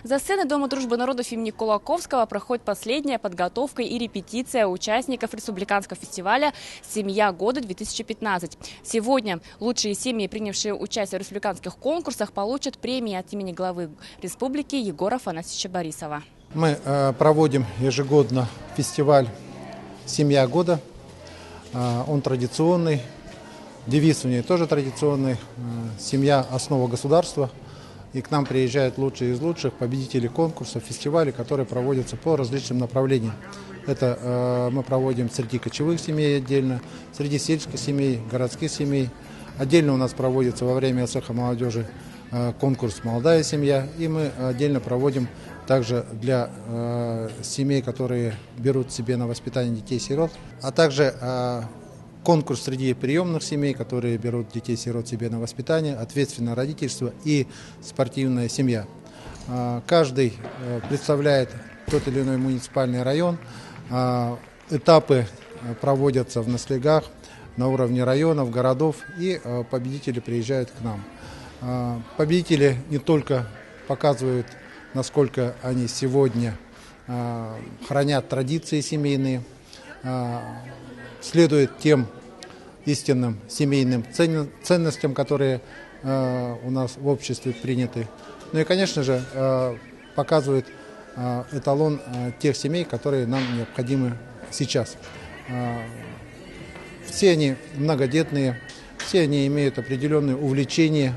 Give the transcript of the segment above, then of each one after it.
За сценой Дома дружбы народов имени Кулаковского проходит последняя подготовка и репетиция участников республиканского фестиваля «Семья года-2015». Сегодня лучшие семьи, принявшие участие в республиканских конкурсах, получат премии от имени главы республики Егора Афанасьевича Борисова. Мы проводим ежегодно фестиваль «Семья года». Он традиционный, девиз у нее тоже традиционный. «Семья – основа государства». И к нам приезжают лучшие из лучших победители конкурсов, фестивалей, которые проводятся по различным направлениям. Это мы проводим среди кочевых семей отдельно, среди сельских семей, городских семей. Отдельно у нас проводится во время цеха молодежи конкурс «Молодая семья». И мы отдельно проводим также для семей, которые берут себе на воспитание детей-сирот, а также конкурс среди приемных семей, которые берут детей-сирот себе на воспитание, ответственное родительство и спортивная семья. Каждый представляет тот или иной муниципальный район. Этапы проводятся в наслегах на уровне районов, городов, и победители приезжают к нам. Победители не только показывают, насколько они сегодня хранят традиции семейные, следуют тем истинным семейным ценностям, которые у нас в обществе приняты. Ну и, конечно же, показывают эталон тех семей, которые нам необходимы сейчас. Все они многодетные, все они имеют определенные увлечения,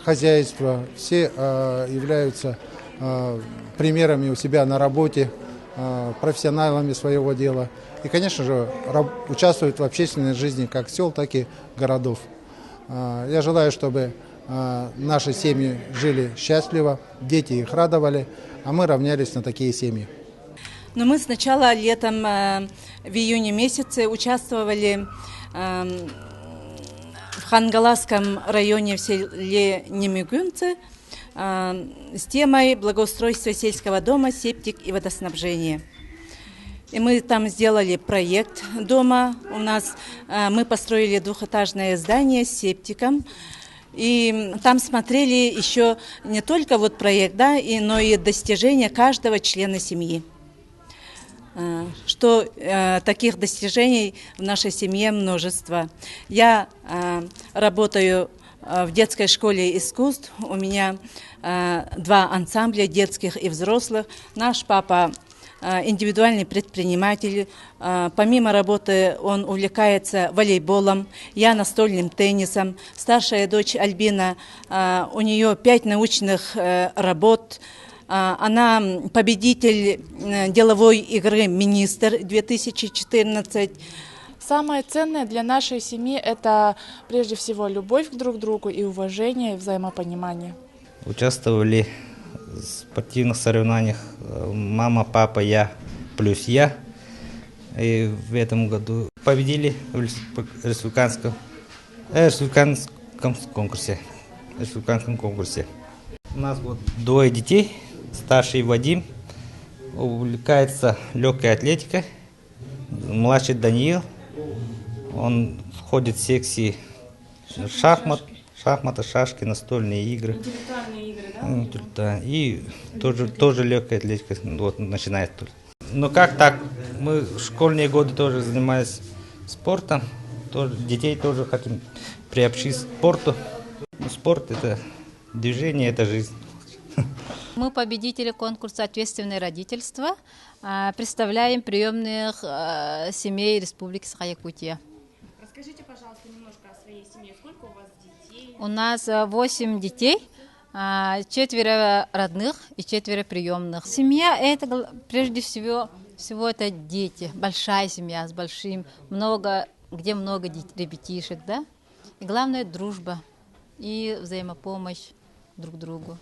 хозяйство, все являются примерами у себя на работе, профессионалами своего дела. И, конечно же, участвуют в общественной жизни как сел, так и городов. Я желаю, чтобы наши семьи жили счастливо, дети их радовали, а мы равнялись на такие семьи. Но мы сначала летом, в июне месяце, участвовали в Хангаласском районе в селе Немигунцы с темой благоустройства сельского дома, септик и водоснабжение. И мы там сделали проект дома. Мы построили двухэтажное здание с септиком. И там смотрели еще не только вот проект, да, но и достижения каждого члена семьи. Что таких достижений в нашей семье множество. Я работаю в детской школе искусств. У меня 2 ансамбля детских и взрослых. Наш папа индивидуальный предприниматель. Помимо работы он увлекается волейболом, я настольным теннисом. Старшая дочь Альбина, у нее 5 научных работ. Она победитель деловой игры «Министр-2014». Самое ценное для нашей семьи – это прежде всего любовь друг к другу и уважение, и взаимопонимание. Участвовали в спортивных соревнованиях мама, папа, я плюс я. И в этом году победили в республиканском конкурсе. У нас вот 2 детей. Старший Вадим увлекается легкой атлетикой. Младший Даниил, он ходит в секции шахматы, шашки, настольные игры. Интеллектуальные игры, да? И тоже легкая атлетика вот, начинает. Но как так? Мы в школьные годы тоже занимались спортом. Детей тоже хотим приобщить к спорту. Спорт – это движение, это жизнь. Мы победители конкурса «Ответственное родительство». Представляем приемных семей Республики Саха-Якутия. Расскажите, пожалуйста, немножко о своей семье. Сколько у вас детей? У нас 8 детей, 4 родных и 4 приемных. Семья – это прежде всего это дети, большая семья с большим, где много ребятишек, да? И главное – дружба и взаимопомощь друг другу.